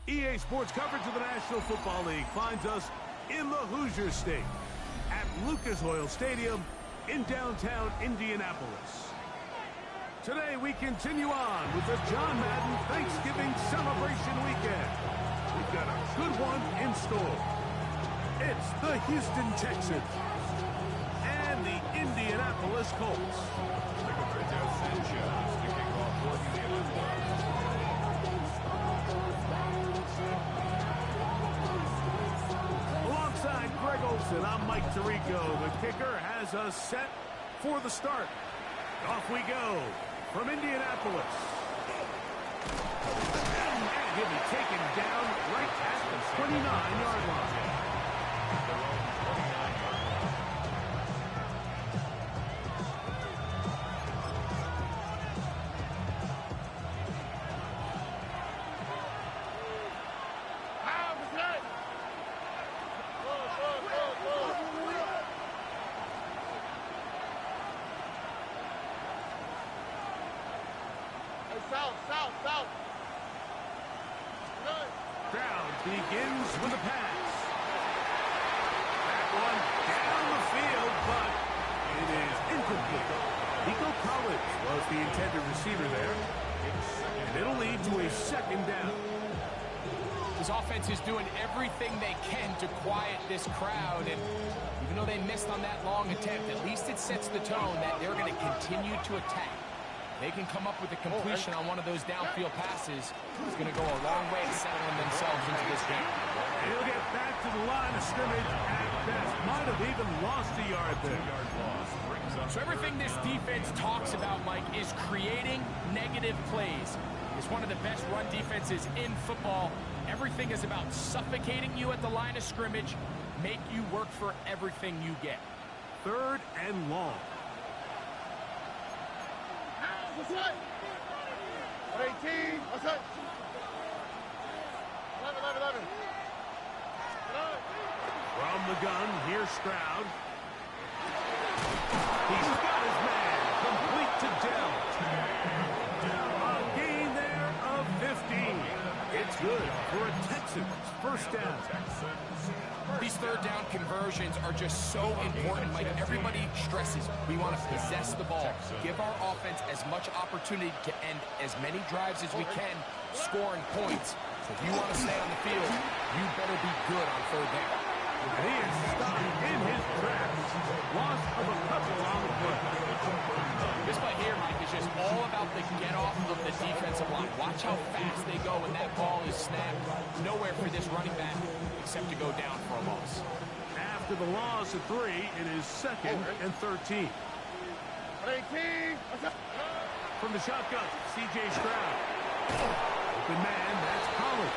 EA Sports coverage of the National Football League finds us in the Hoosier State at Lucas Oil Stadium in downtown Indianapolis. Today we continue on with the John Madden Thanksgiving celebration weekend. We've got a good one in store. It's the Houston Texans and the Indianapolis Colts. Alongside Greg Olson, I'm Mike Tirico. The kicker has us set for the start. Off we go from Indianapolis. And he'll be taken down right at the 29-yard line. South. Brown begins with a pass. That one down the field, but it is incomplete. Nico Collins was the intended receiver there. And it'll lead to a second down. This offense is doing everything they can to quiet this crowd. And even though they missed on that long attempt, at least it sets the tone that they're going to continue to attack. They can come up with a completion on one of those downfield passes. It's going to go a long way to settling themselves into this game. And he'll get back to the line of scrimmage at best. Might have even lost a yard there. So everything this defense talks about, Mike, is creating negative plays. It's one of the best run defenses in football. Everything is about suffocating you at the line of scrimmage, make you work for everything you get. 3rd and long. 18. What's up? 11. From the gun, here's Stroud. He's got his man. Complete to Dell. A gain there of 15. It's good for a Texans first down. These 3rd down conversions are just so important. Like everybody stresses, we want to possess the ball, give our offense as much opportunity to end as many drives as we can, scoring points. So if you want to stay on the field, you better be good on 3rd down. And he is stopped in his tracks. Loss of a couple on the play. This play here, Mike, is just all about the get-off of the defensive line. Watch how fast they go when that ball is snapped. Nowhere for this running back except to go down for a loss. After the loss of 3, it is 2nd and 13. 18. From the shotgun, C.J. Stroud. Open man, that's Collins.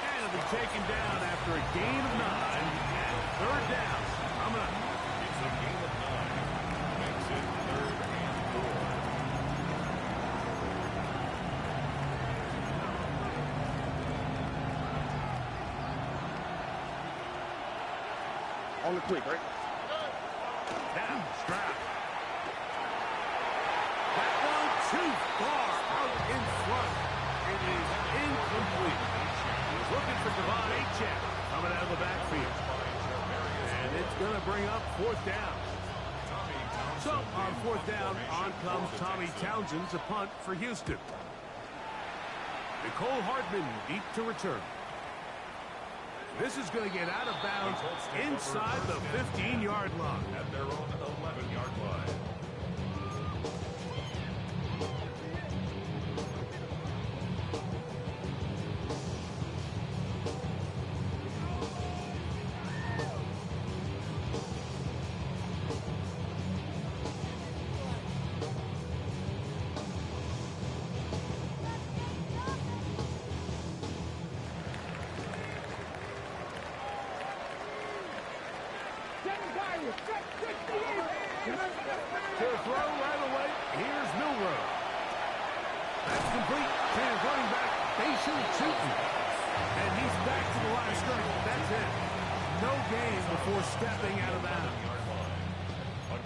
And it'll be taken down after a gain of 9. And 3rd down. Coming up. It's a gain of 9. Makes it 3rd and 4. On the quick, right? Now, Stroud. That one too far out in front. It is incomplete. He's looking for Devon Achek coming out of the backfield. And it's going to bring up 4th down. So, on 4th down, on comes Tommy Townsend to punt for Houston. Nicole Hardman deep to return. This is going to get out of bounds inside the 15-yard line. At their own 11-yard line. To throw right away, here's Milrow. That's complete to his running back, Bashan Tootin. And he's back to the line of scrimmage. That's it. No gain before stepping out of bounds.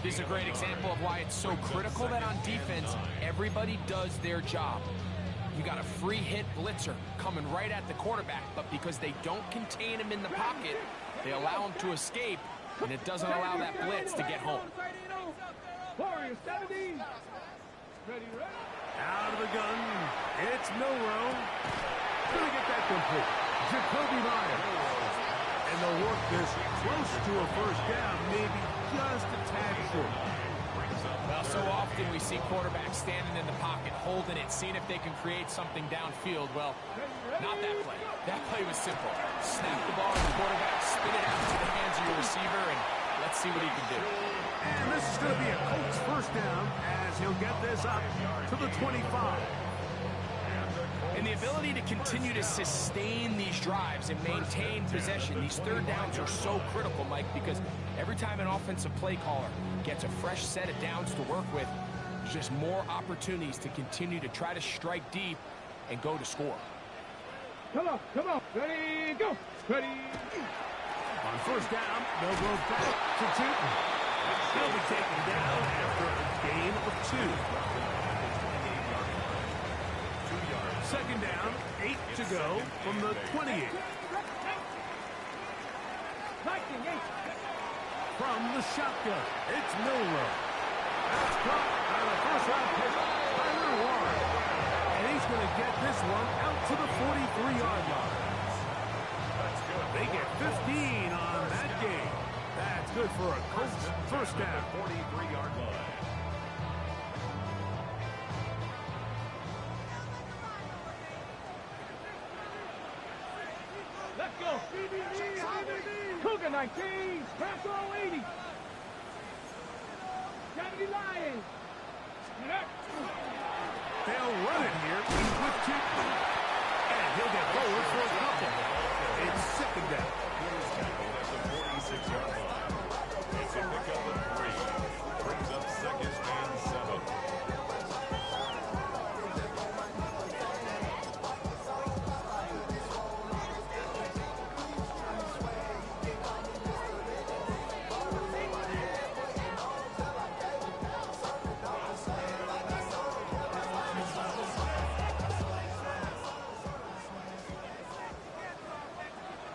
This is a great example of why it's so critical that on defense, everybody does their job. You got a free hit blitzer coming right at the quarterback, but because they don't contain him in the pocket, they allow him to escape, and it doesn't allow that blitz to get home. Out of the gun, it's Milrow. Gonna get that complete. Jacoby Myers. And they'll work this close to a first down, maybe just a tad short. Well, so often we see quarterbacks standing in the pocket, holding it, seeing if they can create something downfield. Well, not that play. That play was simple. Snap the ball to the quarterback, spin it out to the hands of your receiver, and let's see what he can do. And this is going to be a Colts first down as he'll get this up to the 25. And the ability to continue to sustain these drives and maintain possession, these third downs are so critical, Mike, because every time an offensive play caller gets a fresh set of downs to work with, there's just more opportunities to continue to try to strike deep and go to score. Come on, ready, go, ready. On first down, they'll go back to Tootin. He'll be taken down after a gain of 2. Second down, 8 to go from the 28. From the shotgun, it's Milrow. That's caught by the first-round pick, Tyler Warren. And he's going to get this one out to the 43-yard line. They get 15 on that game. That's good for a Colts first down. 43-yard line. Let's go. Cougar 19, press all 80. Johnny Lions. They'll run it here. He's with Tootin. And he'll get forward for a couple. It's second down. At the 46-yard line. It's a pickup of 3. Brings up second and 7.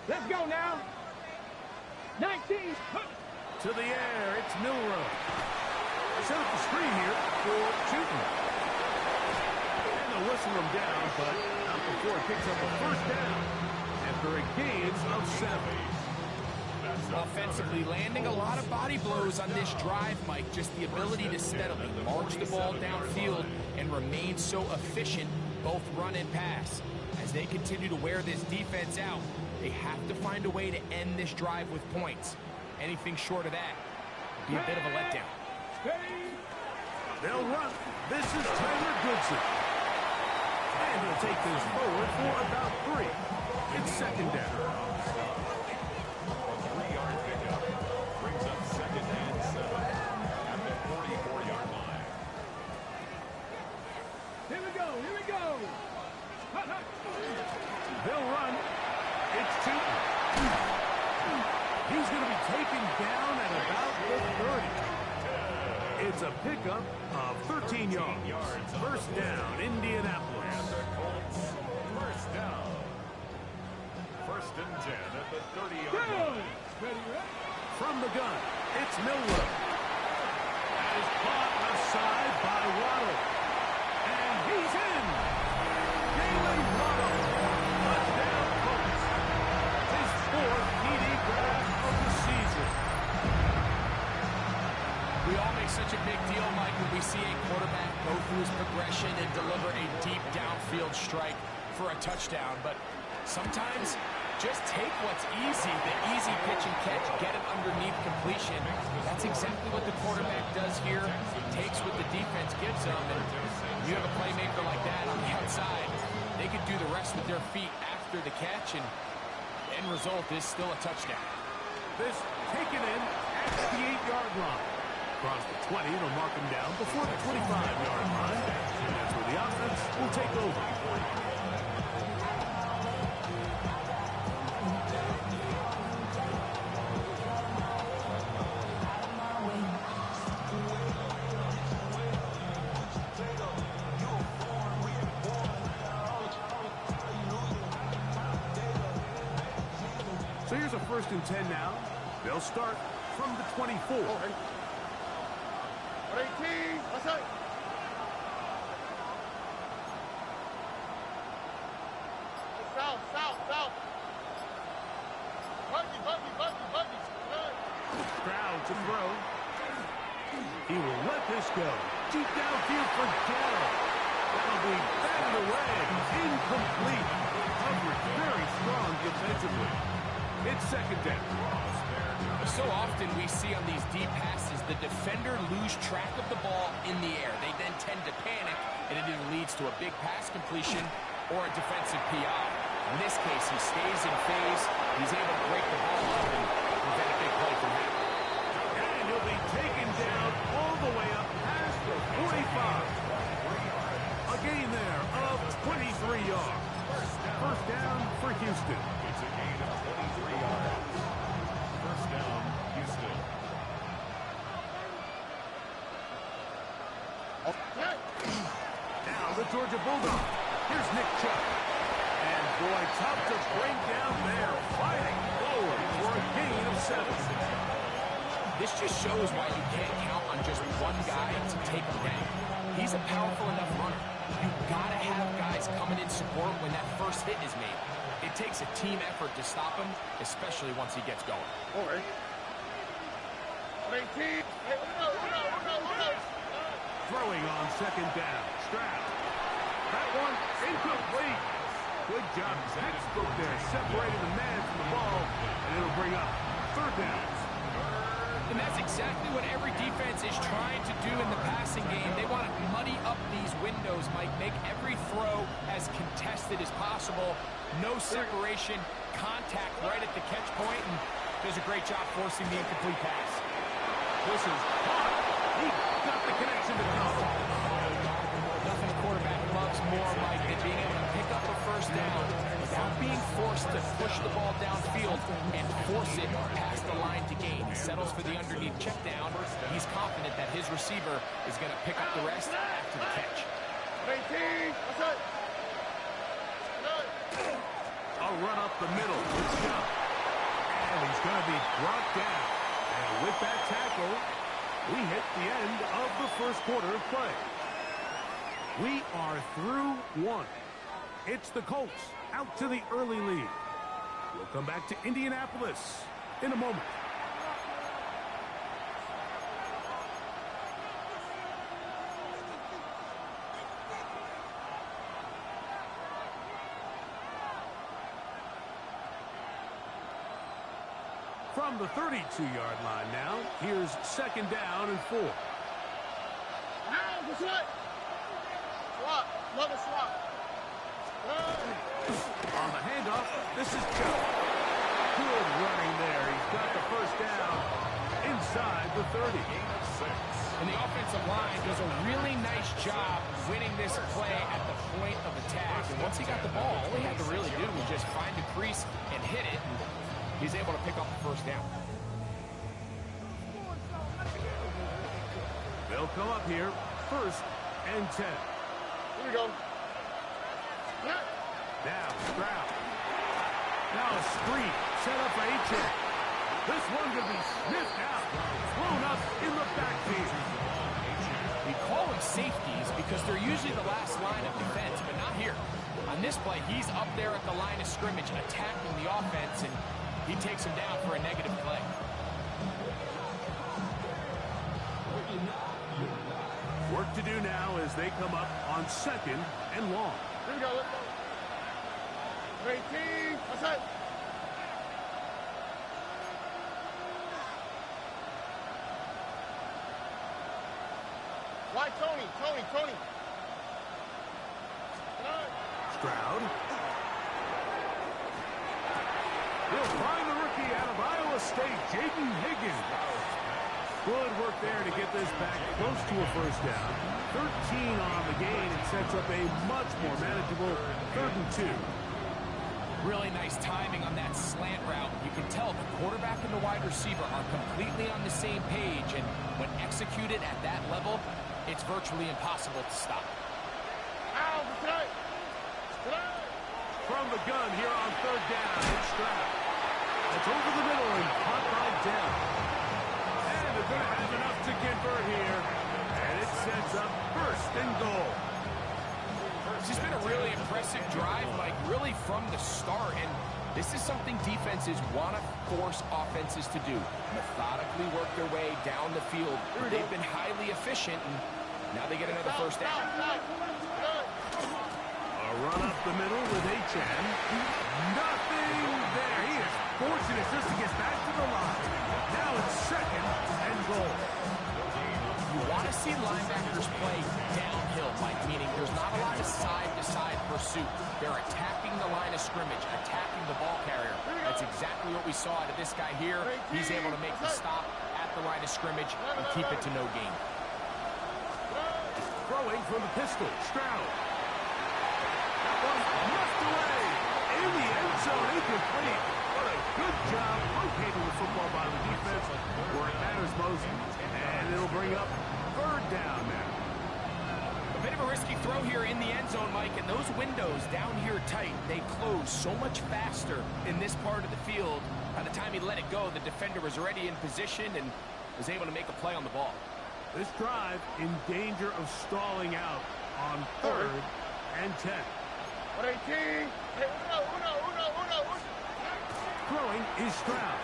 Let's go now. 19. To the air, it's Milrow. Set up the screen here for Tootin. And they'll whistle him down, but not before it picks up a first down after a gain of 7. Offensively, landing a lot of body blows on this drive, Mike. Just the ability to steadily march the ball downfield and remain so efficient, both run and pass. As they continue to wear this defense out, they have to find a way to end this drive with points. Anything short of that would be a bit of a letdown. They'll run. This is Tyler Goodson. And he'll take this forward for about 3. It's second down. A 3-yard pickup. Brings up second and 7. At the 44-yard line. Here we go. They'll run. It's Tootin. He's going to be taken down at about the 30. It's a pickup of 13 yards. First down, Indianapolis. And the Colts first down. First and 10 at the 30-yard line. From the gun, it's Milrow. That is caught aside by Waddle. And he's in. Jalen Waddle. Touchdown, Colts. His 4th TD grab of the season. We all make such a big deal, Mike, when we see a quarterback go through his progression and deliver a deep downfield strike for a touchdown. But sometimes just take what's easy, the easy pitch and catch, get it underneath completion. That's exactly what the quarterback does here. Takes what the defense gives him, and you have a playmaker like that on the outside. They could do the rest with their feet after the catch, and the end result is still a touchdown. This taken in at the 8-yard line. Across the 20, they'll mark him down before the 25-yard line. And that's where the offense will take over. So here's a 1st and 10 now. They'll start from the 24. 18. That's it. South. Buggy. Stroud to throw. He will let this go. Deep downfield for Gallup. That'll be batted away. Incomplete. Coverage very strong defensively. It's 2nd down. So often we see on these deep passes, the defender lose track of the ball in the air. They then tend to panic, and it either leads to a big pass completion or a defensive PI. In this case, he stays in phase. He's able to break the ball up and prevent a big play from happening. And he'll be taken down all the way up past the 45. A gain there of 23 yards. 1st down for Houston. It's a gain of 23 yards. 1st down, Houston. Now the Georgia Bulldogs. Here's Nick Chubb. And boy, tough to bring down there. Fighting forward for a gain of 7. This just shows why you can't count on just one guy to take him down. He's a powerful enough runner. You've got to have guys coming in support when that first hit is made. It takes a team effort to stop him, especially once he gets going. 18. Throwing on 2nd down. Stroud. That one incomplete. Good job, textbook there, separating the man from the ball, and it'll bring up 3rd down. And that's exactly what every defense is trying to do in the passing game. They want to muddy up these windows, Mike, make every throw as contested as possible. No separation, contact right at the catch point, and does a great job forcing the incomplete pass. This is hot. He got the connection to cover. Nothing a quarterback loves more, Mike, than being able to pick up a 1st down without being forced to push the ball downfield and force it past the line to gain. He settles for the underneath check down. He's confident that his receiver is going to pick up the rest after the catch. 18. That's it. A run up the middle. And he's going to be brought down. And with that tackle, we hit the end of the 1st quarter of play. We are through 1. It's the Colts out to the early lead. We'll come back to Indianapolis in a moment. From the 32-yard line now, here's 2nd down and 4. Swap. On the handoff, this is Chubb. Good running there. He's got the 1st down inside the 30. And the offensive line does a really nice job winning this play at the point of attack. And once he got the ball, all he had to really do was just find the crease and hit it. And he's able to pick up the 1st down. They'll come up here, 1st and 10. Here we go. Now, Stroud. Now a screen set up for A-Check. This one could be sniffed out. Thrown up in the backfield. We call them safeties because they're usually the last line of defense, but not here. On this play, he's up there at the line of scrimmage attacking the offense, and he takes him down for a negative play. Work to do now as they come up on 2nd and long. Here we go. Let's go. 18. That's it. Why Tony? Stroud. He'll find the rookie out of Iowa State, Jaden Higgins. Good work there to get this back close to a 1st down. 13 on the gain and sets up a much more manageable 3rd and 2. Really nice timing on that slant route. You can tell the quarterback and the wide receiver are completely on the same page, and when executed at that level, it's virtually impossible to stop. From the gun here on 3rd down, it's Stroud. It's over the middle and caught by Dell. And they're going to have enough to convert here. And it sets up first and goal. This has been a really impressive drive, Mike, really from the start. And this is something defenses want to force offenses to do. Methodically work their way down the field. They've been highly efficient, and now they get another first down. A run up the middle with H.M. Nothing there. He is fortunate just to get back to the line. Now it's second and goal. You want to see linebackers play downhill, Mike, meaning there's not a lot of side-to-side pursuit. They're attacking the line of scrimmage, attacking the ball carrier. That's exactly what we saw out of this guy here. He's able to make the stop at the line of scrimmage and keep it to no gain. Throwing from the pistol, Stroud. That one left away. In the end zone, incomplete. What a good job locating the football by the defense where it matters most. And it'll bring up third down now. A bit of a risky throw here in the end zone, Mike, and those windows down here tight, they close so much faster in this part of the field. By the time he let it go, the defender was already in position and was able to make a play on the ball. This drive in danger of stalling out on third and 10. 118. Throwing is Stroud.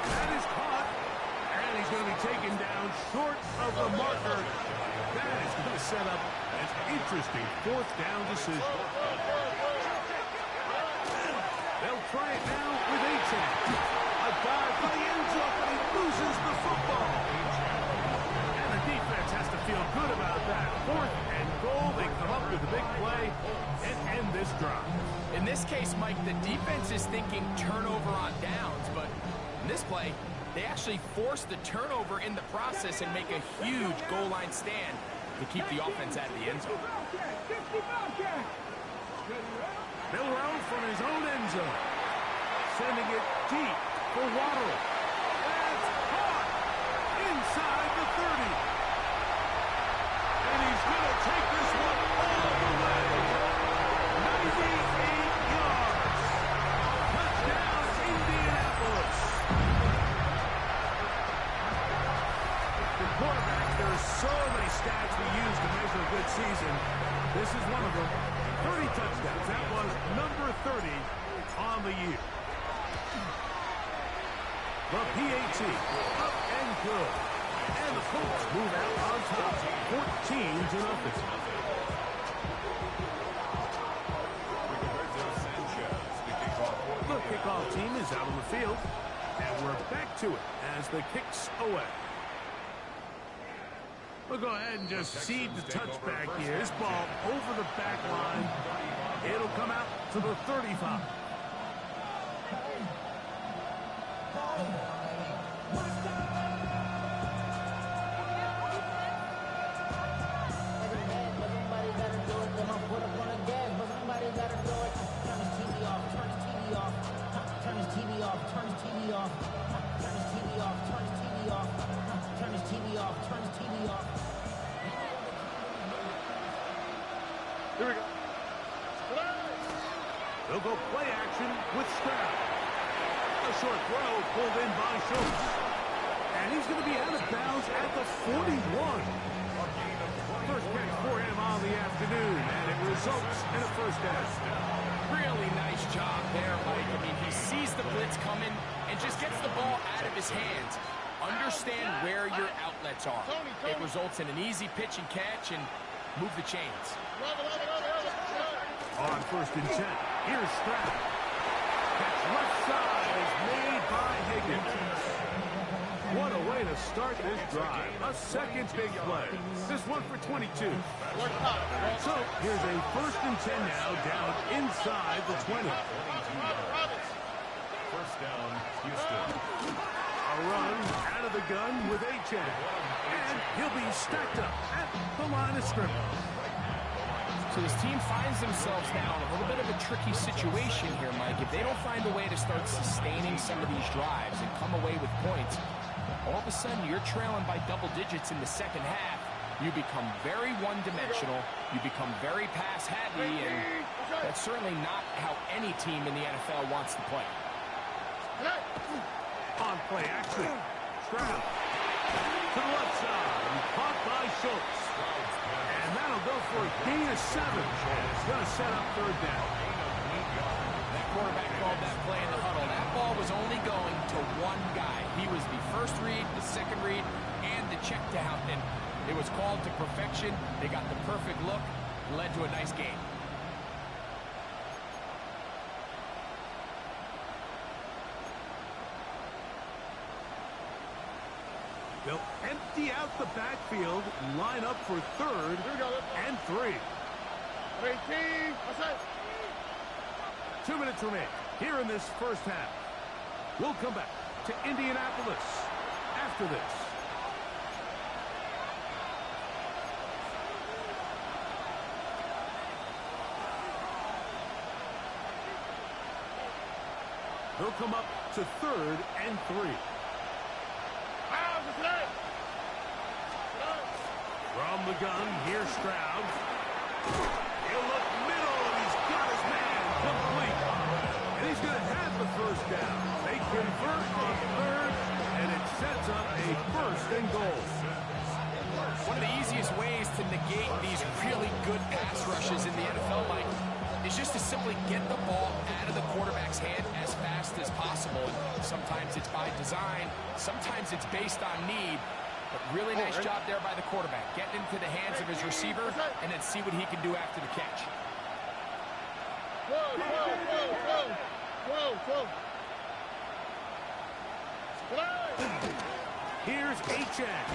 That is caught. And he's going to be taken down short of the marker. That is going to set up an interesting fourth down decision. They'll try it now with H.M. A dive for the end zone, but he loses the football. And the defense has to feel good about that. Fourth and goal. They come up with a big play and end this drive. In this case, Mike, the defense is thinking turnover on downs, but in this play, they actually force the turnover in the process and make a huge goal line stand to keep the offense out of the end zone. Milrow from his own end zone. Sending it deep for Waddle. That's caught inside the 30. And he's going to take this one all the way. 98 yards. Touchdown, Indianapolis. For quarterbacks, there are so many stats we use to measure a good season. This is one of them. 30 touchdowns. That was number 30 on the year. The PAT, up and good. And the Colts move out on top, 14-0. The kickoff team is out on the field. And we're back to it as the kick's away. We'll go ahead and just seed the touchback here. This ball over the back line. It'll come out to the 35. Here we go. They'll go play action with Stroud. A short throw pulled in by Schultz. And he's going to be out of bounds at the 41. First catch for him on the afternoon, and it results in a first down. Really nice job there, Mike. I mean, he sees the blitz coming and just gets the ball out of his hands. Understand where your outlets are. It results in an easy pitch and catch and move the chains. On first and 10, here's Stroud. Catch left side is made by Higgins. What a way to start this drive. A second big play. This one for 22. So here's a first and 10 now down inside the 20. First down, Houston. A run out of the gun with H.M. And he'll be stacked up at the line of scrimmage. So this team finds themselves now in a little bit of a tricky situation here, Mike. If they don't find a way to start sustaining some of these drives and come away with points, all of a sudden you're trailing by double digits in the second half. You become very one-dimensional, you become very pass-heavy, and that's certainly not how any team in the NFL wants to play. On play action. Stroud to the left side. And caught by Schultz. And that'll go for a gain of 7. It's going to set up third down. That quarterback called that play in the huddle. That ball was only going to one guy. He was the first read, the second read, and the check down. And it was called to perfection. They got the perfect look. Led to a nice game. They'll empty out the backfield, line up for third and 3. 2 minutes remain here in this first half. We'll come back to Indianapolis after this. They'll come up to third and 3. From the gun, here's Stroud. He'll look middle, and he's got his man complete. And he's going to have the first down. They convert on third, and it sets up a first and goal. One of the easiest ways to negate these really good pass rushes in the NFL, Mike, is just to simply get the ball out of the quarterback's hand as fast as possible. And sometimes it's by design, sometimes it's based on need. But really nice job there by the quarterback, getting into the hands of his receiver and then see what he can do after the catch. Here's Achane.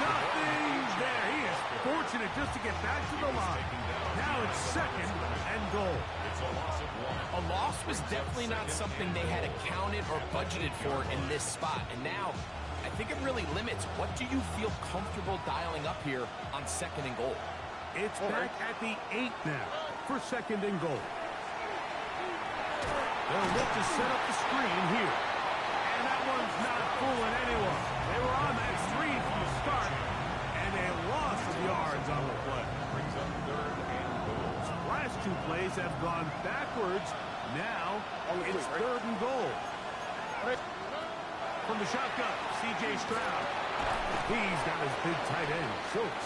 Nothing's there. He is fortunate just to get back to the line. Now it's second and goal. It's a loss of 1. A loss was definitely not something they had accounted or budgeted for in this spot. And now, I think it really limits what do you feel comfortable dialing up here on second and goal. It's back at the 8 now for second and goal. They'll look to set up the screen here. And that one's not fooling anyone. They were on that screen from the start, and they lost yards on the play. Brings up third and goal. Last 2 plays have gone backwards. Now it's third and goal. From the shotgun, C.J. Stroud. He's got his big tight end, Schultz.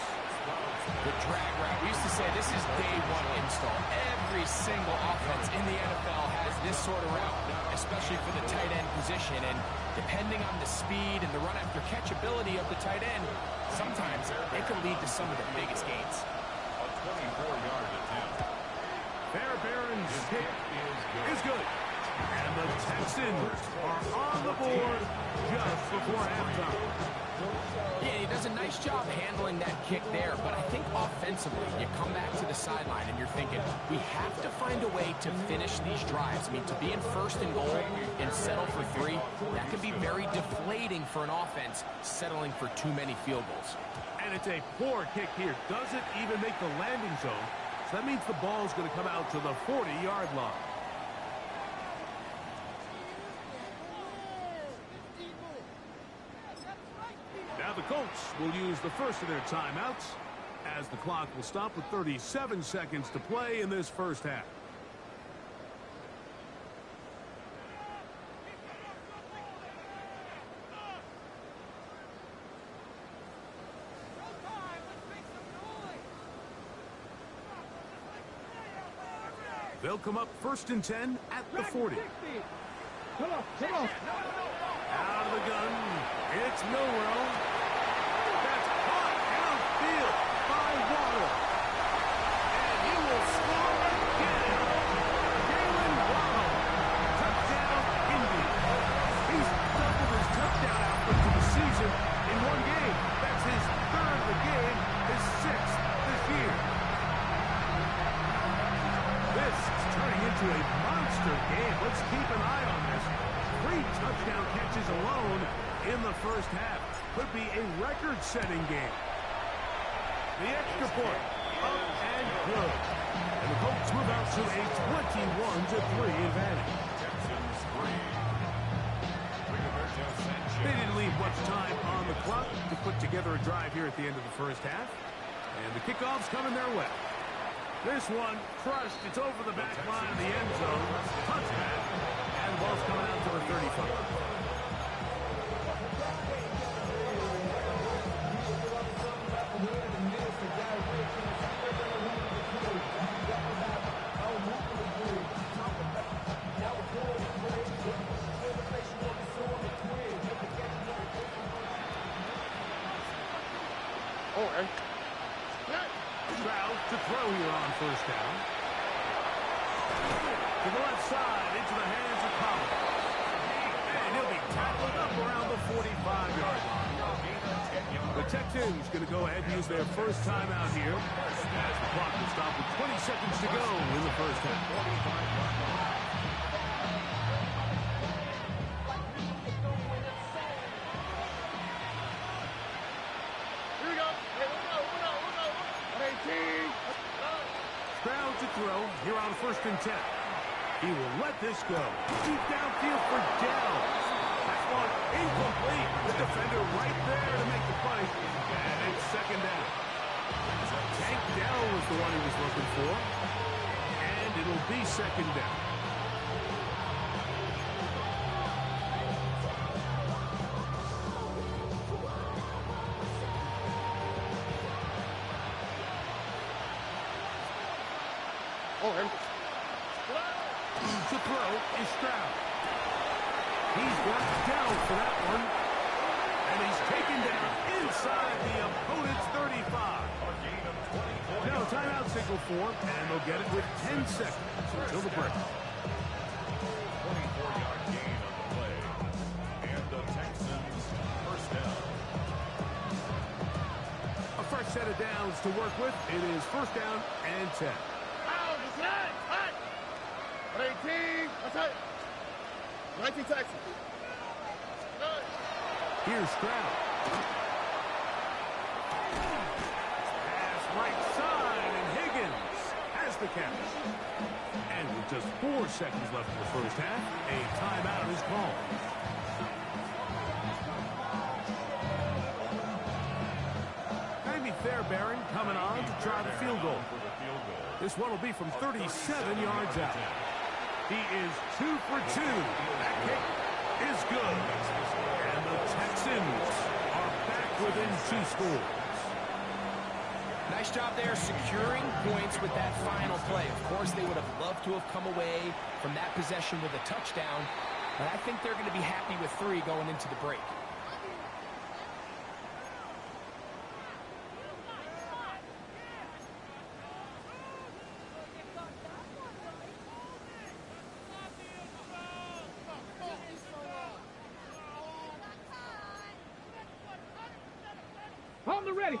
The drag route. We used to say this is day one install. Every single offense in the NFL has this sort of route, especially for the tight end position. And depending on the speed and the run after catch ability of the tight end, sometimes it can lead to some of the biggest gains. A 24-yard attempt. Fairbairn's kick is good. And the Texans are on the board just before halftime. Yeah, he does a nice job handling that kick there, but I think offensively, you come back to the sideline and you're thinking, we have to find a way to finish these drives. I mean, to be in first and goal and settle for 3, that can be very deflating for an offense settling for too many field goals. And it's a poor kick here. Doesn't even make the landing zone. So that means the ball's going to come out to the 40-yard line. Now the Colts will use the first of their timeouts as the clock will stop with 37 seconds to play in this first half. They'll come up first and 10 at the 40. Come on, come on. Out of the gun, it's Milrow. That's caught downfield by Waddle. And he will score again. Jalen Waddle. Touchdown, Indy. He's doubled his touchdown output for the season in one game. That's his 3rd of the game, his 6th this year. This is turning into a monster game. Let's keep an eye on this. 3 touchdown catches alone in the first half. Could be a record-setting game. The extra point, up and good. And the Colts move out to a 21-3 advantage. Texans 3. They didn't leave what much time on the clock to put together a drive here at the end of the first half. And the kickoff's coming their way. This one crushed. It's over the back line of the end zone. Touchback. And the ball's coming out to the 35. Stroud to throw here on first down. To the left side, into the hands of Collins. And he'll be tackled up around the 45-yard line. The Texans going to go ahead and use their first timeout here as the clock will stop with 20 seconds to go in the first half. Stroud to throw here on 1st and 10. He will let this go. Deep downfield for Dell. That's one incomplete. The defender right there to make the play. And it's 2nd down. Tank Dell was the one he was looking for. And it'll be 2nd down. To throw is Stroud. He's got down for that one. And he's taken down inside the opponent's 35. Now timeout signal for, and they'll get it with 10 seconds until the break. 24-yard gain on the play. And the Texans first down. A fresh set of downs to work with. It is 1st down and 10. 18. That's it. 19 Texans. Here's Stroud. Pass right side, and Higgins has the catch. And with just 4 seconds left in the first half, a timeout is called. Amy Fairbairn coming on to try the field goal. This one will be from 37 yards out. He is 2 for 2. That kick is good. And the Texans are back within 2 scores. Nice job there securing points with that final play. Of course, they would have loved to have come away from that possession with a touchdown, but I think they're going to be happy with 3 going into the break. On the ready.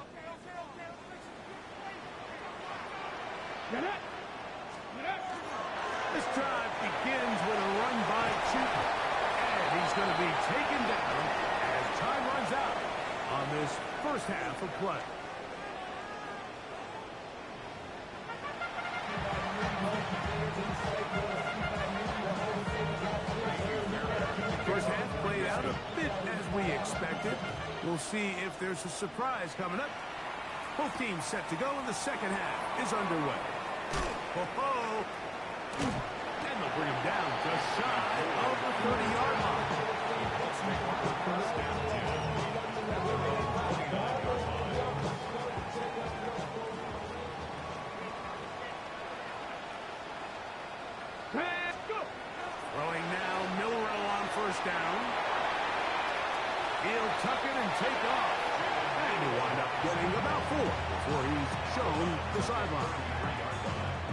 Get it. This drive begins with a run by Chupa. And he's going to be taken down as time runs out on this first half of play. First half played out a bit as we expected. We'll see if there's a surprise coming up. Both teams set to go, and the second half is underway. Ho-ho! And they'll bring him down just shy of the 30-yard line. Let's go. Throwing now, Milrow on first down. He'll tuck it and take off. And he'll wind up getting about 4 before he's shown the sideline.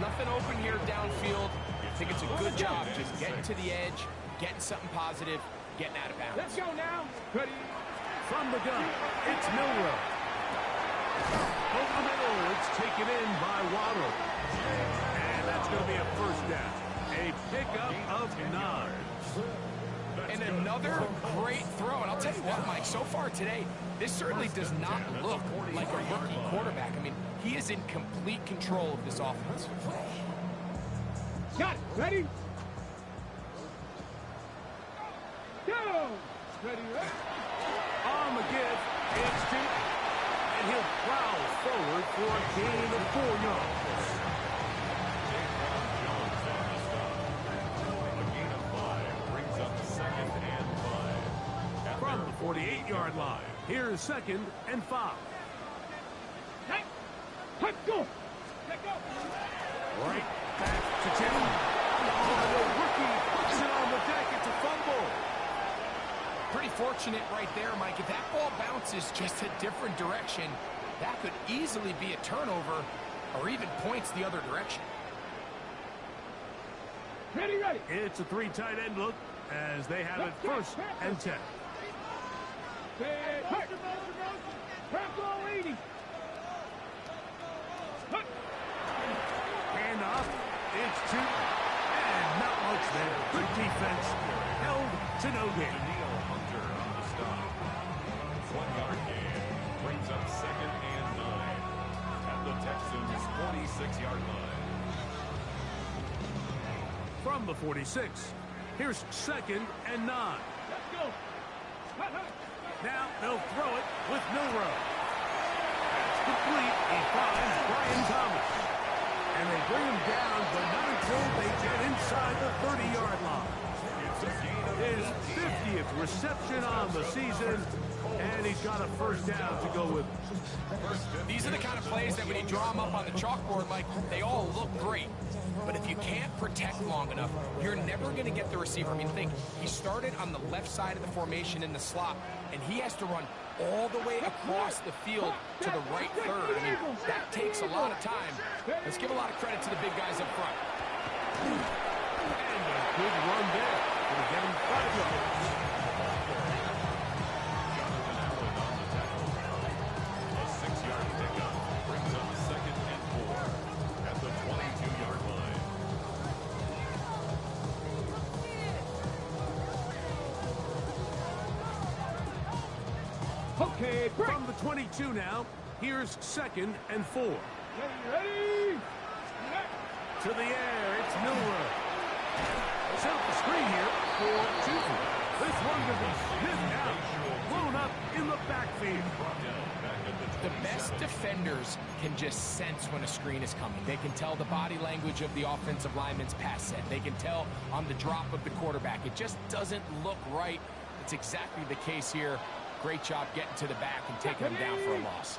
Nothing open here downfield. I think it's a good job just getting to the edge, getting something positive, getting out of bounds. Let's go now. Ready. From the gun, it's Milrow. Over the middle, it's taken in by Waddle. And that's going to be a first down. A pickup of 9. And another great throw. And I'll tell you what, Mike, so far today, this certainly does not look like a rookie quarterback. I mean, he is in complete control of this offense. Got it. Ready. Go. Ready. On the give, it's two. And he'll prowl forward for a gain of 4 yards. Jones on the stop. A gain of 5 brings up 2nd and 5. From the 48-yard line, here's 2nd and 5. Let's go. Let's go. Right back to Tim. Oh, the rookie puts it on the deck. It's a fumble. Pretty fortunate right there, Mike. If that ball bounces just a different direction, that could easily be a turnover or even points the other direction. Ready, ready. It's a 3 tight end look as they have it 1st and 10. Pass all 80. Hand off. It's 2. And not much there. Good defense. Held to no gain. Hunter on the stop. 1-yard gain brings up 2nd and 9 at the Texans' 46-yard line. From the 46, here's 2nd and 9. Let's go. Now they'll throw it with Milrow. That's complete. He finds Brian Thomas. And they bring him down, but not until they get inside the 30-yard line. His 50th reception on the season, and he's got a 1st down to go with it. These are the kind of plays that when you draw them up on the chalkboard, Mike, they all look great. But if you can't protect long enough, you're never going to get the receiver. I mean, think, he started on the left side of the formation in the slot, and he has to run all the way across the field to the right third. I mean, that takes a lot of time. Let's give a lot of credit to the big guys up front. And a good run there. Going to get him 5 yards. A 6-yard pickup brings up 2nd and 4 at the 22-yard line. Okay, break. From the 22 now, here's 2nd and 4. Ready. To the air, it's Milrow. Set up the screen here for 2. This one to be sniffed out, blown up in the backfield. The best defenders can just sense when a screen is coming. They can tell the body language of the offensive lineman's pass set. They can tell on the drop of the quarterback. It just doesn't look right. It's exactly the case here. Great job getting to the back and taking him down for a loss.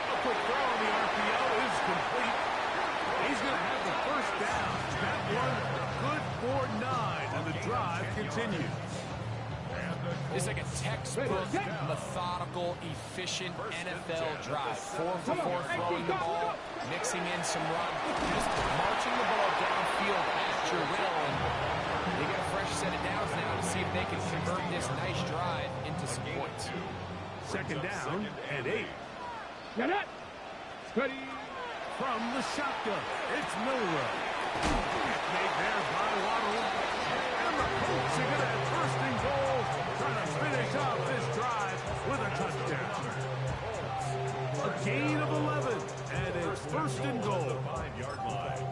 A quick throw on the RPO is complete. He's going to have the 1st down. That one good for 9, and the drive continues. It's like a textbook, methodical, efficient NFL drive. 4 for 4 throwing the ball, mixing in some run, just marching the ball downfield at your will. And they get a fresh set of downs now to see if they can convert this nice drive into some points. 2nd down and 8. Get it. Ready. From the shotgun, it's Milrow. Made there by Waddle. And the Colts are going to have 1st and goal, trying to finish off this drive with a touchdown. A gain of 11, and it's 1st and goal. 5-yard line.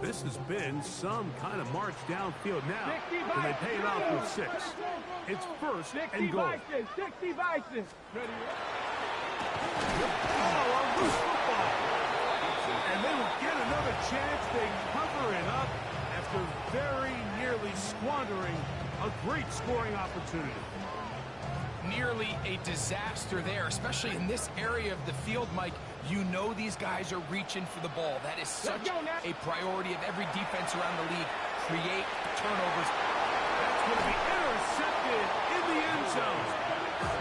This has been some kind of march downfield now, and they pay it off with 6. It's 1st and goal. 60 vices. Ready. Oh, a loose football. And they will get another chance. They cover it up after very nearly squandering a great scoring opportunity. Nearly a disaster there, especially in this area of the field, Mike. You know these guys are reaching for the ball. That is such a priority of every defense around the league. Create turnovers. That's going to be intercepted in the end zone.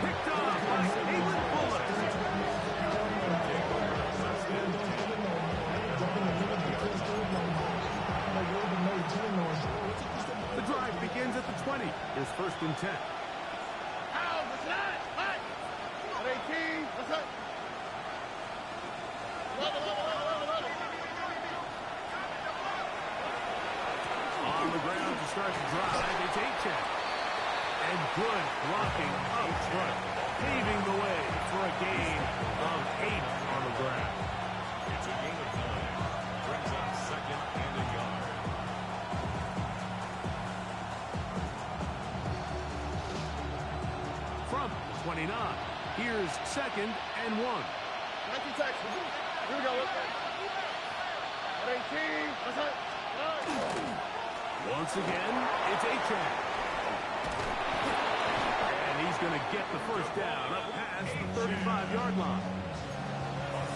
Picked off by Caleb Bullock. The drive begins at the 20. Here's 1st and 10. On the ground to start to drive. It's H-check. And good blocking up front, paving the way for a gain of 8 on the ground. It's a gain of 9. Brings up second and a yard. From 29, here's second and 1. 19 Texans. Here we go. Look. 18. That's it. Once again, it's H-check. And he's going to get the first down up past the 35-yard line.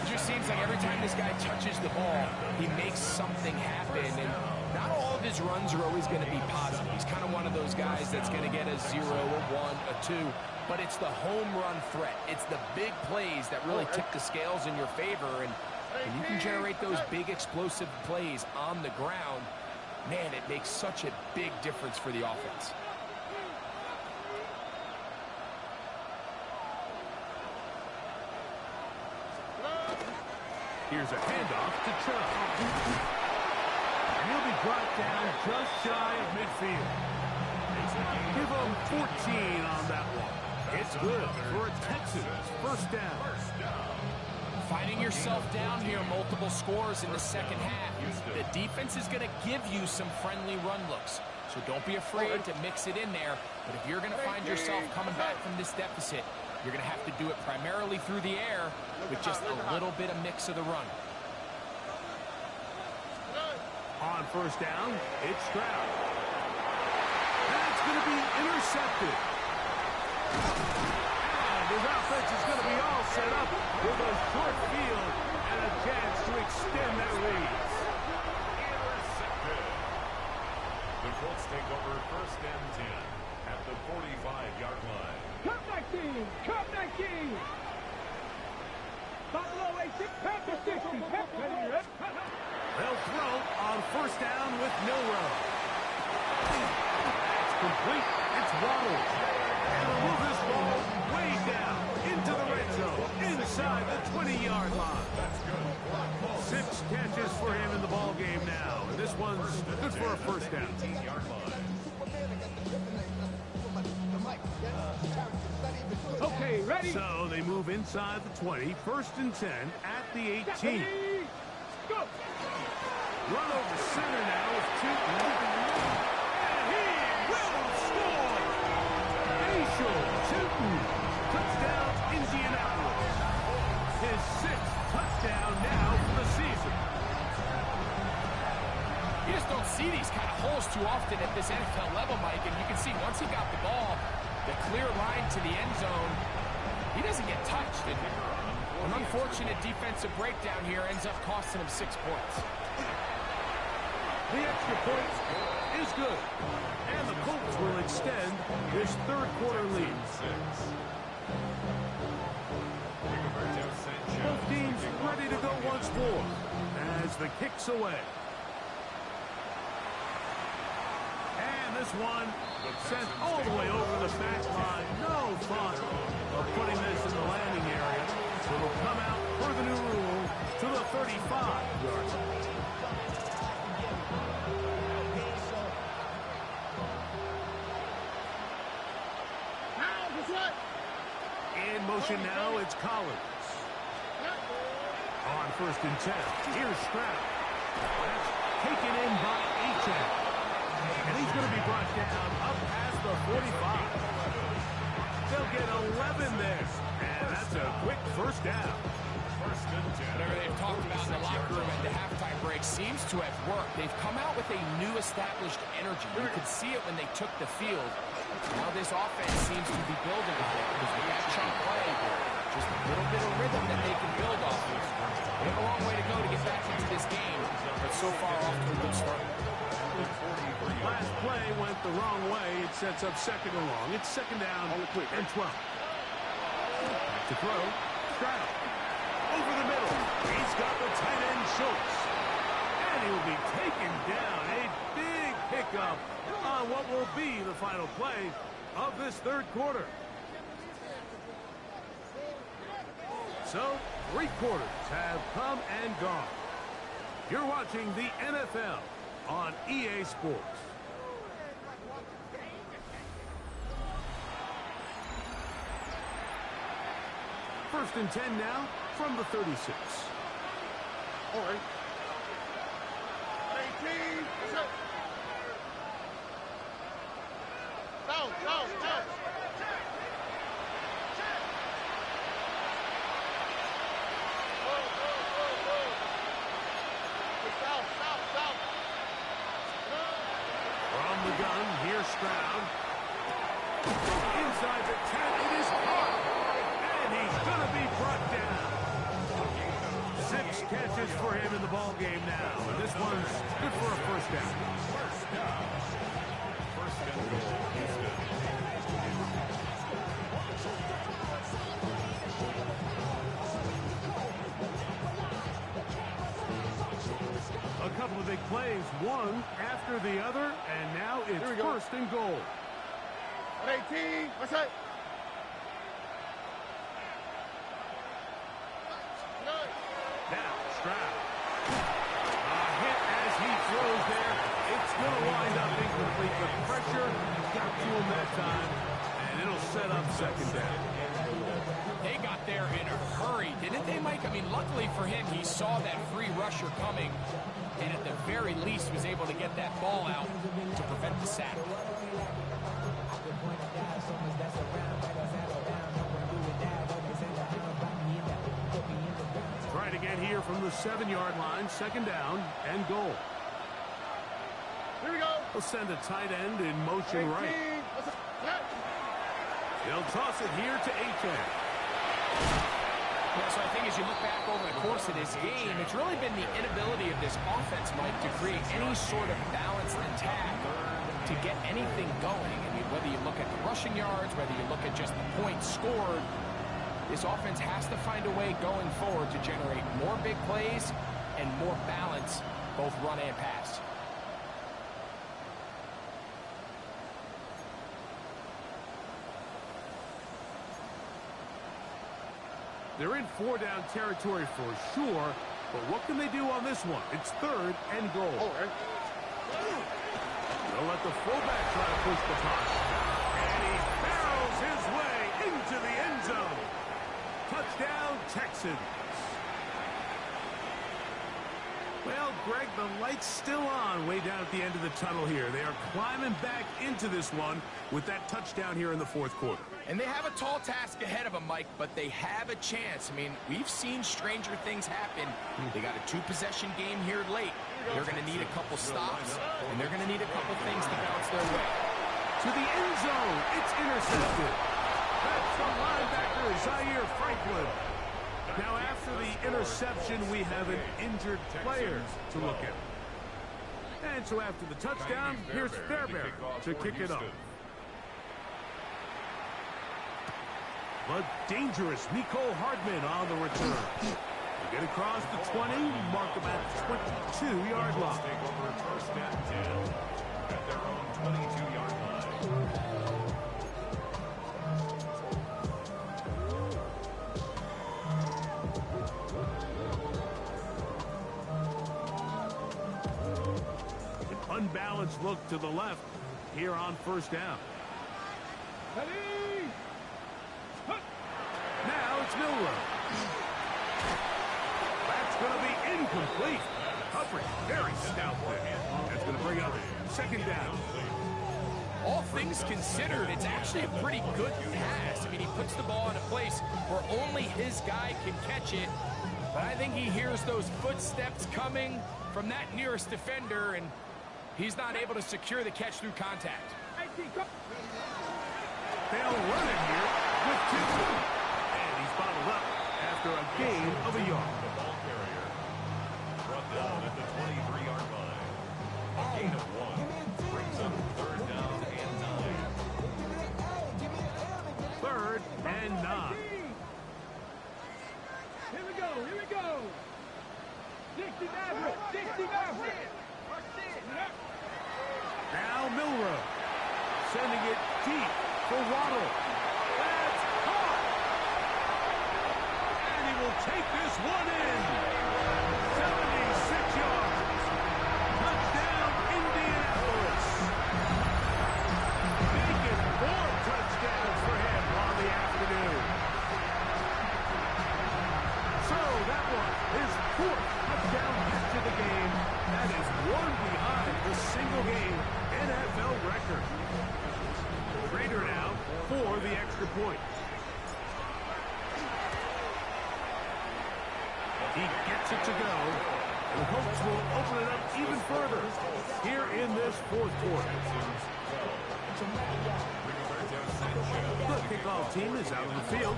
It just seems like every time this guy touches the ball, he makes something happen. And not all of his runs are always going to be positive. He's kind of one of those guys that's going to get a 0, a 1, a 2. But it's the home run threat. It's the big plays that really tip the scales in your favor. And when you can generate those big explosive plays on the ground, man, it makes such a big difference for the offense. Here's a handoff to Chubb. And he'll be brought down just shy of midfield. Give him 14 on that one. It's good for a Texans first down. Finding yourself down here multiple scores in the second half. The defense is going to give you some friendly run looks. So don't be afraid to mix it in there. But if you're going to find yourself coming back from this deficit, you're going to have to do it primarily through the air with just a little bit of mix of the run. On first down, it's Stroud. That's going to be intercepted. And his offense is going to be all set up with a short field and a chance to extend that lead. Intercepted. The Colts take over first and 10 at the 45-yard line. Cup 19! Cup 19! Buffalo 86, Panther 60, They'll throw on first down with Milrow. That's complete. It's Waddle. And will move this ball way down into the red zone, inside the 20-yard line. 6 catches for him in the ball game now. And this one's good for a first down. 18-yard line. Okay, ready? So they move inside the 20, first and 10 at the 18. Go! Run over center now with 2. And he will score! Facial shooting. Touchdown, Indianapolis. His 6th touchdown now for the season. You just don't see these kind of holes too often at this NFL level, Mike. And you can see once he got the ball, the clear line to the end zone, he doesn't get touched. And an unfortunate defensive breakdown here ends up costing him 6 points. The extra point is good. And the Colts will extend this third quarter lead. Both teams ready to go once more as the kick's away. And this one sent all the way over the back line. No fun of putting this in the landing area. So it'll come out for the new rule to the 35-yard line. In motion now, it's Collins. On first and 10, here's Stroud. That's taken in by H-check. And he's going to be brought down up past the 45. They'll get 11 there. And that's a quick first down. First and 10. Whatever they've talked about in the locker room at the halftime break seems to have worked. They've come out with a new established energy. You could see it when they took the field. Now this offense seems to be building on it because with that chunk play, just a little bit of rhythm that they can build off of. They have a long way to go to get back into this game, but so far off to a good start. Last play went the wrong way. It sets up second and long. It's second down and 12. To throw, Stroud. Over the middle. He's got the tight end Schultz. And he'll be taken down. A big pickup on what will be the final play of this third quarter. So, 3 quarters have come and gone. You're watching the NFL on EA Sports. First and 10 now from the 36. All right. 18. Down. South. From the gun, here's Stroud. Inside the 10, it is caught. And he's going to be brought down. 6 catches for him in the ball game now. And this one's good for a first down. First and goal, Houston. A couple of big plays, one after the other, and now it's first and goal. 18. What's that? Now, Stroud. A hit as he throws there. It's going to wind up incomplete. The pressure got to him that time, and it'll set up second down. They got there in a hurry, didn't they, Mike? I mean, luckily for him, he saw that free rusher coming, and at the very least was able to get that ball out to prevent the sack. Trying to get here from the 7-yard line, second down and goal. Here we go. He'll send a tight end in motion right. He'll toss it here to Achane. Yeah, so I think as you look back over the course of this game, it's really been the inability of this offense, Mike, to create any sort of balanced attack to get anything going. I mean, whether you look at the rushing yards, whether you look at just the points scored, this offense has to find a way going forward to generate more big plays and more balance, both run and pass. They're in 4-down territory for sure, but what can they do on this one? It's third and goal. All right. They'll let the fullback try to push the punt. And he barrels his way into the end zone. Touchdown, Texans. Well, Greg, the light's still on way down at the end of the tunnel here. They are climbing back into this one with that touchdown here in the fourth quarter. And they have a tall task ahead of them, Mike, but they have a chance. I mean, we've seen stranger things happen. They got a 2-possession game here late. They're going to need a couple stops, and they're going to need a couple things to bounce their way. To the end zone. It's intercepted. That's the linebacker, Zaire Franklin. Now, after the interception, we have an injured player to look at. And so after the touchdown, here's Fairbairn to kick it off. But dangerous Nicole Hardman on the return. To get across the 20, mark about 22-yard line. Take over first and 10 at their own 22-yard line. Unbalanced look to the left here on first down. Now it's Milroe. That's going to be incomplete. Humphrey, very stout there. That's going to bring up second down. All things considered, it's actually a pretty good pass. I mean, he puts the ball in a place where only his guy can catch it. But I think he hears those footsteps coming from that nearest defender, and he's not able to secure the catch through contact. They'll run it here with 2. And he's bottled up after a gain of a yard. The ball carrier brought down at the 23-yard line. A gain of 1 brings up third down and 9. Third and 9. Here we go. 60 Maverick. Now Milroe sending it deep for Waddle. That's caught. And he will take this one in. 76 yards. Touchdown, Indianapolis. Making 4 touchdowns for him on the afternoon. one behind the single-game NFL record. Raider now for the extra point. He gets it to go, and the Colts will open it up even further here in this fourth quarter. The kickoff team is out on the field,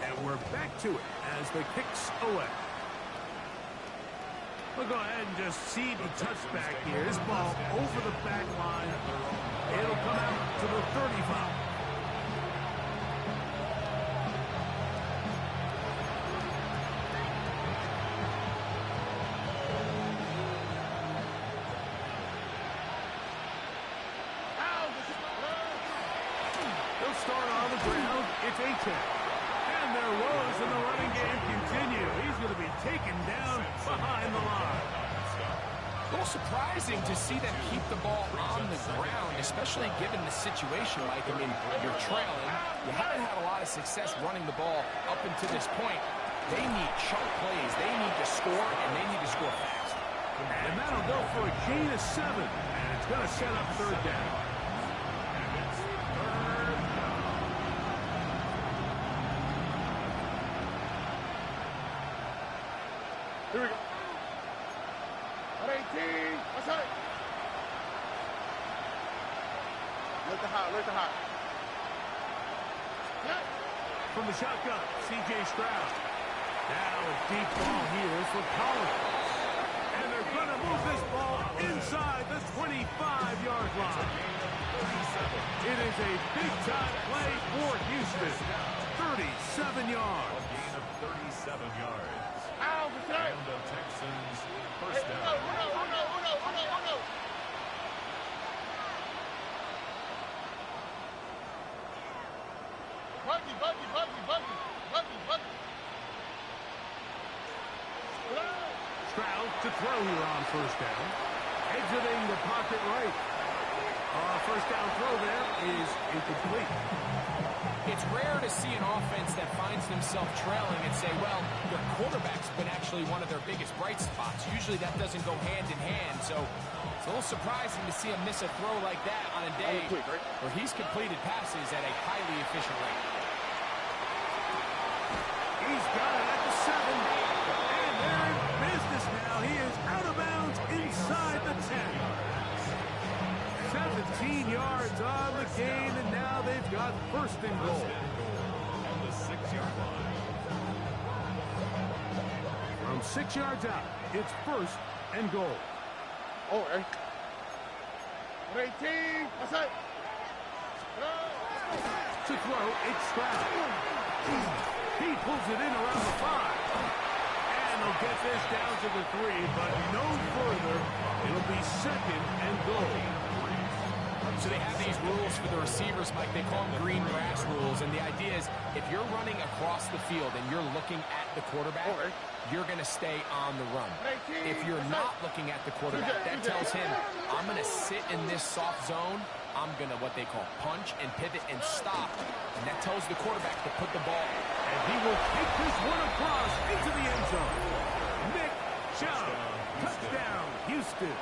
and we're back to it as the kicks away. We'll go ahead and just see the touchback here. This ball over the back line. It'll come out to the 35. They'll start on the ground. It's A-Tech. And their woes in the running game continue. He's going to be taken down behind the line. A little surprising to see them keep the ball on the ground, especially given the situation, Mike. I mean, you're trailing. You haven't had a lot of success running the ball up until this point. They need chunk plays. They need to score, and they need to score fast. And that'll go for a gain of 7. And it's going to set up third down. Here we go. 18. What's up? Look the hot, look the hot. From the shotgun, C.J. Stroud. Now a deep ball here for Collins. And they're going to move this ball inside the 25-yard line. It is a big-time play for Houston. 37 yards. A gain of 37 yards. Ow, And the Texans first down. Uno. Buggy. Stroud to throw here on first down. Exiting the pocket right. First down throw there is incomplete. It's rare to see an offense that finds themselves trailing and say, well, their quarterback's been actually one of their biggest bright spots. Usually that doesn't go hand in hand, so it's a little surprising to see him miss a throw like that on a day where he's completed passes at a highly efficient rate. He's got it at the 7. And they're in business now. He is out of bounds inside the 10. 17 yards on the gain, and now they've got first and goal. And the 6-yard line. From 6 yards out, it's first and goal. Oh, 18. What's up? To throw, it's Stroud. He pulls it in around the 5. And they'll get this down to the 3, but no further. It'll be second and goal. So they have these rules for the receivers, Mike. They call them green grass rules. And the idea is if you're running across the field and you're looking at the quarterback, you're going to stay on the run. If you're not looking at the quarterback, that tells him, I'm going to sit in this soft zone. I'm going to what they call punch and pivot and stop. And that tells the quarterback to put the ball. And he will take this one across into the end zone. Nick Chubb, touchdown, Houston.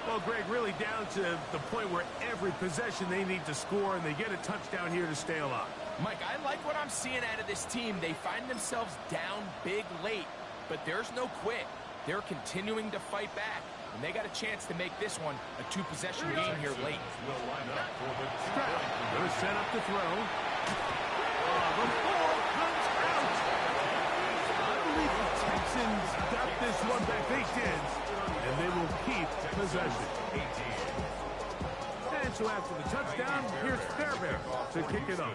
Well, Greg, really down to the point where every possession they need to score, and they get a touchdown here to stay alive. Mike, I like what I'm seeing out of this team. They find themselves down big late, but there's no quit. They're continuing to fight back, and they got a chance to make this one a 2-possession game here late. Stroud going to set up the throw. The ball comes out. I believe the Texans got this one back. They did. And they will keep possession. And so after the touchdown, here's Fairbairn to kick it off.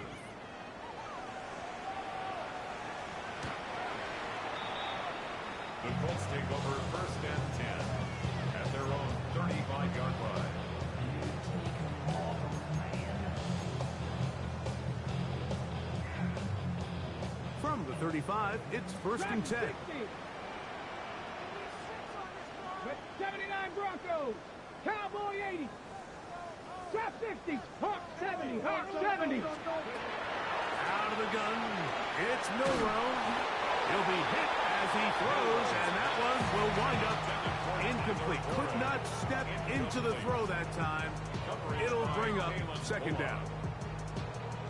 The Colts take over first and 10 at their own 35-yard line. From the 35, it's first and 10. 79 Broncos. Cowboy 80. Trap 50. Hawk 70. Hawk 70. Out of the gun, it's Milrow. He'll be hit as he throws, and that one will wind up Simply could not step into the throw that time. It'll bring up second down.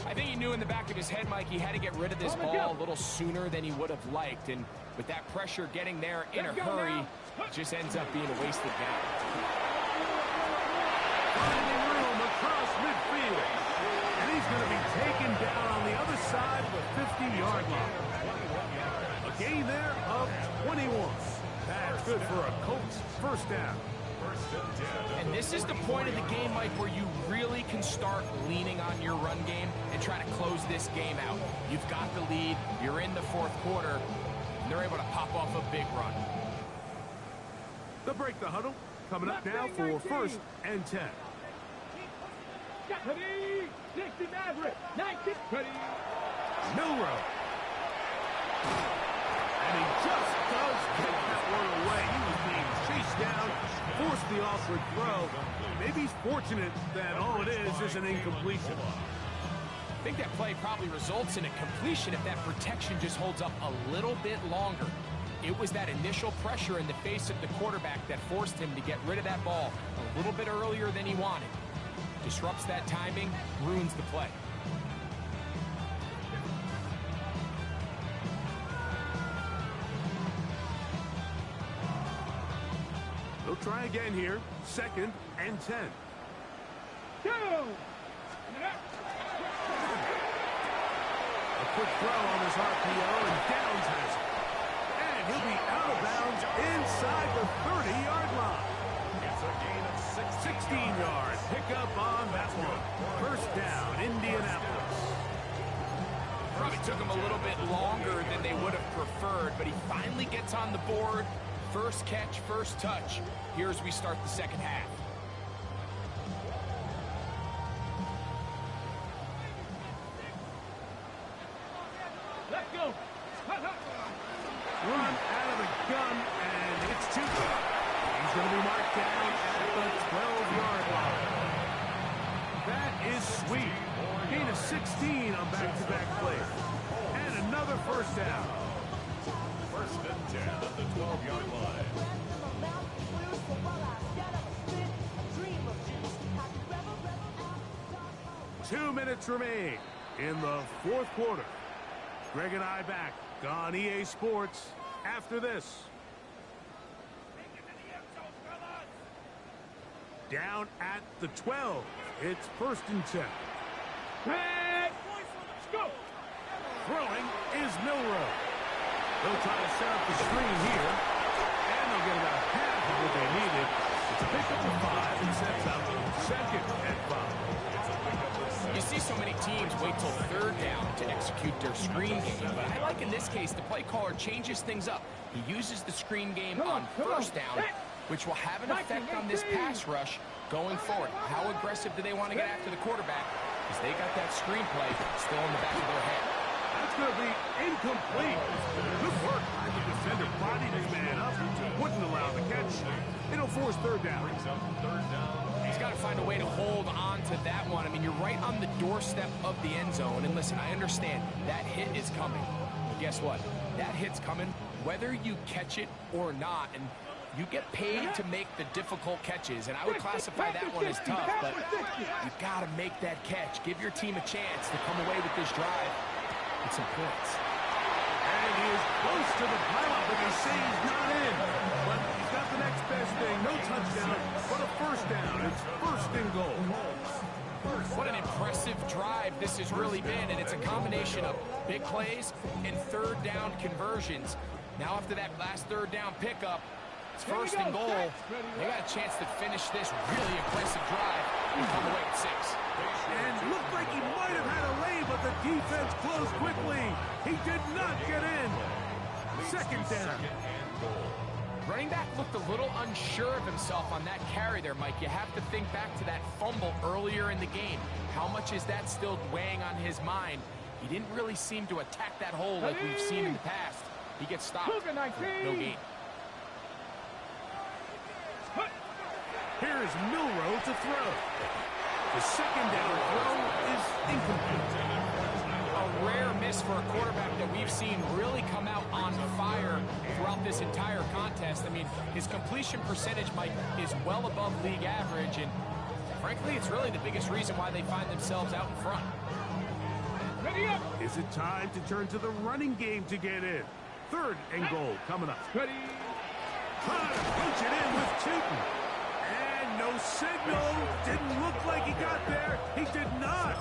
I think he knew in the back of his head, Mike, he had to get rid of this ball a little sooner than he would have liked. And with that pressure getting there in a hurry, it just ends up being a wasted down. Finding room across midfield. And he's going to be taken down on the other side of the 50-yard line. A gain there of 21. That's good for a Colts first down. And this is the point of the game, Mike, where you really can start leaning on your run game and try to close this game out. You've got the lead, you're in the fourth quarter, and they're able to pop off a big run. They'll break the huddle. Coming up now for first and 10. Ready, 60 Maverick, 19, ready. Milrow. And he just does get that one away. He was being chased down, forced the awkward throw. Maybe he's fortunate that all it is an incompletion. I think that play probably results in a completion if that protection just holds up a little bit longer. It was that initial pressure in the face of the quarterback that forced him to get rid of that ball a little bit earlier than he wanted. Disrupts that timing, ruins the play. They'll try again here. Second and 10. Down. A quick throw on his RPO, and Downs has it. And he'll be out of bounds inside the 30-yard line. It's a gain of 16 yards. Pick up on that one. First down, Indianapolis. Probably took him a little bit longer than they would have preferred, but he finally gets on the board. First catch, first touch. Here as we start the second half. Let's go. Run out of the gun, and it's too good. He's going to be marked down at the 12-yard line. That is sweet. Gain of 16 on back-to-back plays. And another first down. First and 10 at the 12-yard line. 2 minutes remain in the fourth quarter. Greg and I back on EA Sports after this. Down at the 12. It's first and 10. Let's go. Throwing is Milrow. They'll try to set up the screen here. And they'll get about half of what they needed. It's a pickup of 5 and sets up second and 5. You see so many teams wait till third down to execute their screen game, but I like in this case the play caller changes things up. He uses the screen game on first down, which will have an effect on this pass rush going forward. How aggressive do they want to get after the quarterback? Because they got that screen play still in the back of their head. That's going to be incomplete. Good work by the defender. Bodied his man up. Wouldn't allow the catch. It'll force third down. He's got to find a way to hold on to that one. I mean, you're right on the doorstep of the end zone. And listen, I understand that hit is coming. But guess what? That hit's coming whether you catch it or not. And you get paid to make the difficult catches. And I would classify that one as tough. But you've got to make that catch. Give your team a chance to come away with this drive with some points. And he is close to the pile-up, but they say he's not in. But he's got the next best thing. No touchdown, but a first down. It's first and goal. What an impressive drive this has really been, and it's a combination of big plays and third down conversions. Now after that last third down pickup, it's first and goal. They got a chance to finish this really aggressive drive and come away with 6. And looked like he might have had a lane, but the defense closed quickly. He did not get in. Second down. Running back looked a little unsure of himself on that carry there, Mike. You have to think back to that fumble earlier in the game. How much is that still weighing on his mind? He didn't really seem to attack that hole like we've seen in the past. He gets stopped for no gain. Here is Milrow to throw. The second down throw is incomplete. A rare miss for a quarterback that we've seen really come out on fire throughout this this entire contest. I mean, his completion percentage, Mike, is well above league average, and frankly, it's really the biggest reason why they find themselves out in front. Ready up. Is it time to turn to the running game to get in? 3rd and goal coming up. Ready. Trying to punch it in with Tootin. And no signal. Didn't look like he got there. He did not.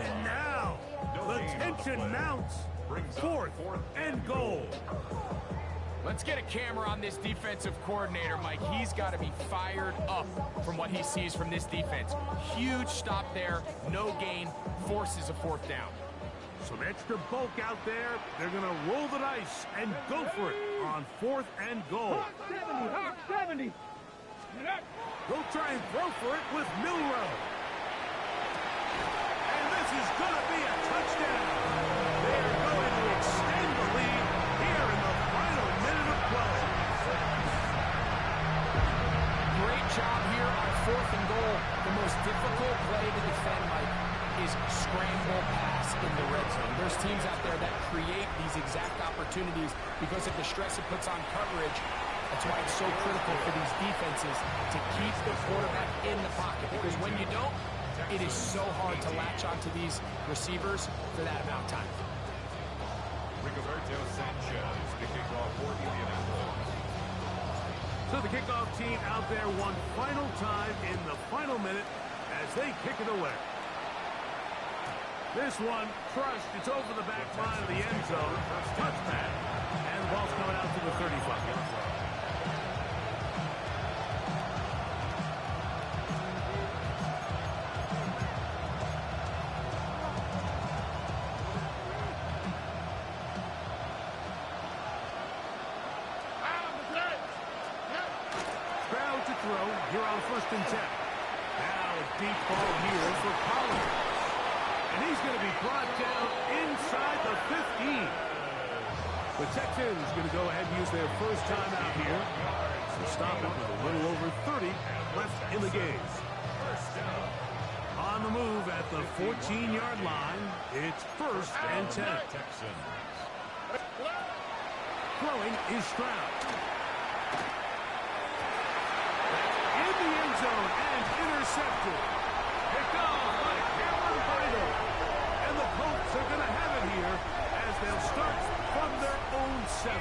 And now the tension mounts. 4th and goal. Let's get a camera on this defensive coordinator, Mike. He's got to be fired up from what he sees from this defense. Huge stop there, no gain, forces a 4th down. Some extra bulk out there. They're going to roll the dice and go for it on 4th and goal. Hawk 70. Hawk 70. Get up. They'll try and throw for it with Milrow. And this is going to be a touchdown. They're going to extend the lead here in the final minute of play. Great job here on 4th and goal. The most difficult play to defend, Mike, is scramble pass in the red zone. There's teams out there that create these exact opportunities because of the stress it puts on coverage. That's why it's so critical for these defenses to keep the quarterback in the pocket, because when you don't, it is so hard to latch onto these receivers for that amount of time. Rigoberto Sanchez to kick off for Indianapolis. So the kickoff team out there one final time in the final minute as they kick it away. This one crushed. It's over the back line of the end zone. Touchback. And the ball's coming out to the 35. Here on 1st and 10. Now a deep ball here for Collins. And he's going to be brought down inside the 15. The Texans going to go ahead and use their first timeout here to stop it with a little over 30 left in the game. On the move at the 14-yard line, it's 1st and 10. Throwing is Stroud. Zone and intercepted. Picked off by Cameron Vidal. And the Colts are going to have it here as they'll start from their own 7.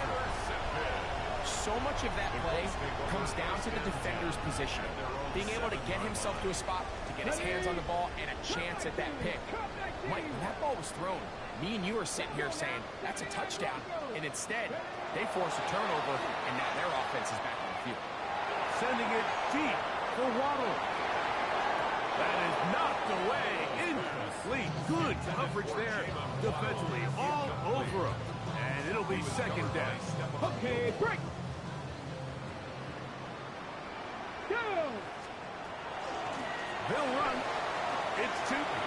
So much of that play comes down to the defender's position. Being able to get himself to a spot, to get his hands on the ball, and a chance at that pick. Mike, when that ball was thrown, me and you are sitting here saying, that's a touchdown. And instead, they force a turnover, and now their offense is back on the field. Sending it deep for Waddle. That is knocked away. Incomplete. Good coverage there defensively. All over him. And it'll be 2nd down. Okay, break. Go. They'll run. It's Tootin.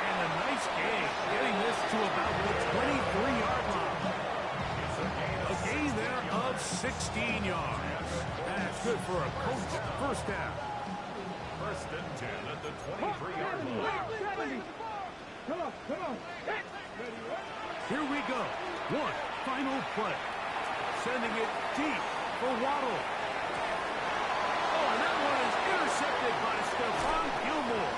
And a nice gain. Getting this to about the 23-yard line. A gain there of 16 yards. That's good for a Colts 1st down. 1st and 10 at the 23-yard line. Come on. Here we go. One final play. Sending it deep for Waddle. Oh, and that one is intercepted by Stephon Gilmore.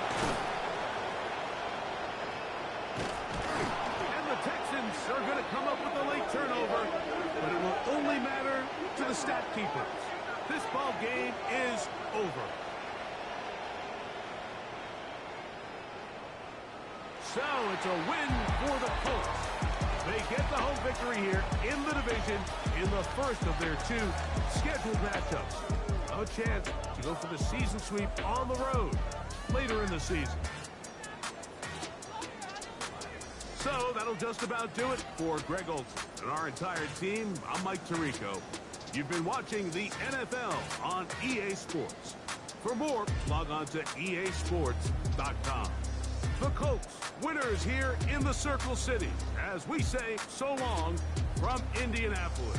And the Texans are going to come up with a late turnover, but it will only matter to the stat keepers. This ball game is over. So it's a win for the Colts. They get the home victory here in the division in the first of their 2 scheduled matchups. A chance to go for the season sweep on the road later in the season. So that'll just about do it for Greg Olson and our entire team. I'm Mike Tirico. You've been watching the NFL on EA Sports. For more, log on to easports.com. The Colts, winners here in the Circle City, as we say so long from Indianapolis.